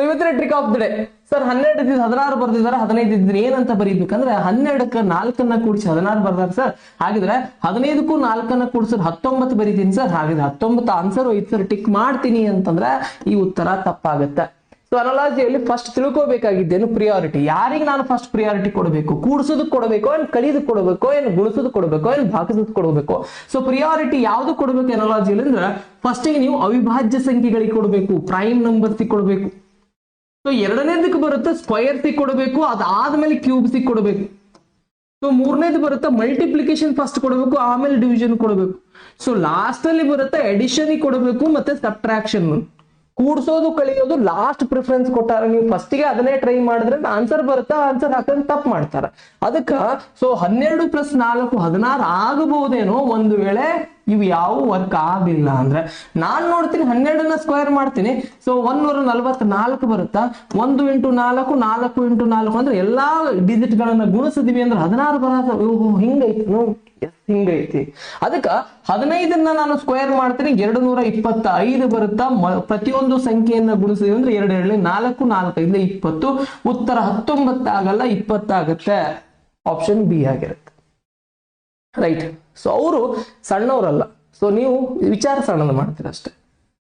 ಇವತ್ತಿನ trick of the day. Sir 12 ಇದ್ದು 16 ಬರ್ದಿದ್ದಾರೆ, 15 ಇದ್ರೆ ಏನಂತ ಬರೀಬೇಕಂದ್ರೆ 12ಕ್ಕೆ 4 ಕೂಡಿಸಿ 16 ಬರ್ದಾರ ಸರ್. ಹಾಗಿದ್ರೆ 15ಕ್ಕೂ 4 ಕೂಡಿಸಿದ್ರೆ 19 ಬರೀತೀನಿ ಸರ್. ಹಾಗಿದ್ರೆ 19 ಆನ್ಸರ್ ಹೋಯ್ತು ಸರ್, ಟಿಕ್ ಮಾಡ್ತೀನಿ ಅಂತಂದ್ರೆ ಈ ಉತ್ತರ ತಪ್ಪಾಗುತ್ತೆ. ಸೊ ಅನಾಲಜಿಯಲ್ಲಿ ಫಸ್ಟ್ ತಿಳ್ಕೋಬೇಕಾಗಿದ್ದೇನು ಪ್ರಿಯಾರಿಟಿ. ಯಾರಿಗೆ ನಾನು ಫಸ್ಟ್ ಪ್ರಿಯಾರಿಟಿ ಕೊಡಬೇಕು? ಕೂಡಿಸೋದಕ್ಕೆ ಕೊಡಬೇಕು, ಏನ್ ಕಲಿಯೋದಕ್ಕೆ ಕೊಡಬೇಕು, ಏನ್ ಗುಣಿಸೋದಕ್ಕೆ ಕೊಡಬೇಕು, ಏನ್ ಭಾಗಿಸೋದಕ್ಕೆ ಕೊಡಬೇಕು? ಸೊ ಪ್ರಿಯಾರಿಟಿ ಯಾವ್ದು ಕೊಡಬೇಕು ಅನಾಲಜಿಯಲ್ಲಿ ಅಂದ್ರೆ ಫಸ್ಟಿಗೆ ನೀವು ಅವಿಭಾಜ್ಯ ಸಂಖ್ಯೆಗಳಿಗೆ ಕೊಡಬೇಕು, ಪ್ರೈಮ್ ನಂಬರ್ಸ್ ಕೊಡಬೇಕು. ಸೊ ಎರಡನೇದಕ್ಕೆ ಬರುತ್ತೆ ಸ್ಕ್ವಯರ್ಸ್ ಕೊಡಬೇಕು, ಅದಾದ್ಮೇಲೆ ಕ್ಯೂಬ್ಸ್ ಕೊಡಬೇಕು. ಸೊ ಮೂರನೇದು ಬರುತ್ತೆ ಮಲ್ಟಿಪ್ಲಿಕೇಶನ್ ಫಸ್ಟ್ ಕೊಡಬೇಕು, ಆಮೇಲೆ ಡಿವಿಷನ್ ಕೊಡಬೇಕು. ಸೊ ಲಾಸ್ಟ್ ಅಲ್ಲಿ ಬರುತ್ತೆ ಎಡಿಷನ್ ಕೊಡಬೇಕು ಮತ್ತೆ ಸಬ್ಟ್ರಾಕ್ಷನ್. ಕೂಡ್ಸೋದು ಕಳಿಯೋದು ಲಾಸ್ಟ್ ಪ್ರಿಫರೆನ್ಸ್ ಕೊಟ್ಟಾರ. ನೀವು ಫಸ್ಟಿಗೆ ಅದನ್ನೇ ಟ್ರೈ ಮಾಡಿದ್ರೆ ಆನ್ಸರ್ ಬರುತ್ತೆ, ಆನ್ಸರ್ ಹಾಕಂತ ತಪ್ಪು ಮಾಡ್ತಾರ. ಅದಕ್ಕ ಸೊ 12 + 4 16 ಆಗಬಹುದೇನೋ ಒಂದು ವೇಳೆ ಇವು ಯಾವ ವರ್ಕ್ ಆಗಿಲ್ಲ ಅಂದ್ರೆ. ನಾನ್ ನೋಡ್ತೀನಿ 12ನ ಸ್ಕ್ವೇರ್ ಮಾಡ್ತೀನಿ. ಸೊ 144 ಬರುತ್ತಾ. 1 × 4 4 × 4 ಅಂದ್ರೆ ಎಲ್ಲಾ ಡಿಜಿಟ್ ಗಳನ್ನ ಗುಣಿಸಿದ್ವಿ ಅಂದ್ರೆ 16 ಬರತ್ತ. ಹಿಂಗೈತಿ ಹಿಂಗೈತಿ. ಅದಕ್ಕ 15ನ್ನ ನಾನು ಸ್ಕ್ವೇರ್ ಮಾಡ್ತೀನಿ, 225 ಬರುತ್ತಾ. ಪ್ರತಿಯೊಂದು ಸಂಖ್ಯೆಯನ್ನ ಗುಣಿಸಿದ್ವಿ ಅಂದ್ರೆ 2 2 4 4 5 20. ಉತ್ತರ 19 ಆಗಲ್ಲ, 20 ಆಗುತ್ತೆ. ಆಪ್ಷನ್ ಬಿ ಆಗಿರುತ್ತೆ. ರೈಟ್. ಸೊ ಅವರು ಸಣ್ಣವರಲ್ಲ, ಸೊ ನೀವು ವಿಚಾರ ಸಣ್ಣದು ಮಾಡ್ತೀರ ಅಷ್ಟೇ.